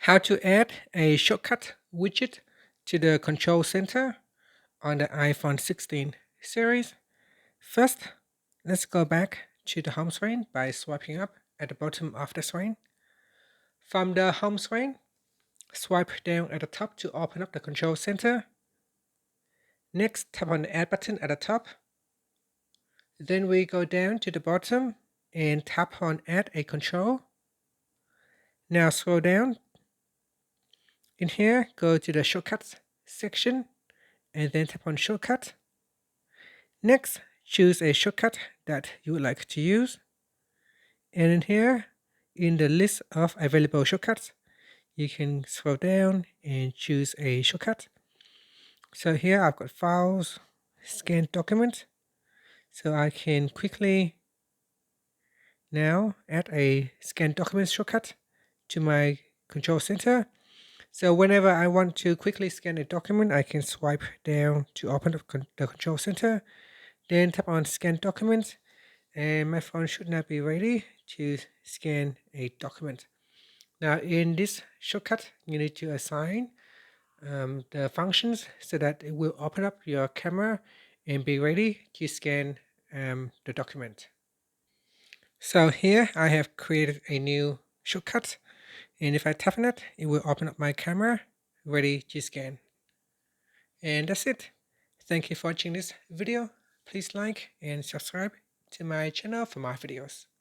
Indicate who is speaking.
Speaker 1: How to add a shortcut widget to the control center on the iPhone 16 series. First, let's go back to the home screen by swiping up at the bottom of the screen. From the home screen, swipe down at the top to open up the control center. Next, tap on the Add button at the top. Then we go down to the bottom and tap on Add a control. Now scroll down. In here, go to the Shortcuts section and then tap on Shortcut. Next, choose a shortcut that you would like to use. And in here, in the list of available shortcuts, you can scroll down and choose a shortcut. So here I've got Files, Scan Document. So I can quickly now add a Scan Document shortcut to my control center. So whenever I want to quickly scan a document, I can swipe down to open up the control center. Then tap on Scan Document, and my phone should now be ready to scan a document. Now in this shortcut, you need to assign the functions so that it will open up your camera and be ready to scan the document. So here I have created a new shortcut, and if I tap on it, it will open up my camera ready to scan. And that's it. Thank you for watching this video. Please like and subscribe to my channel for more videos.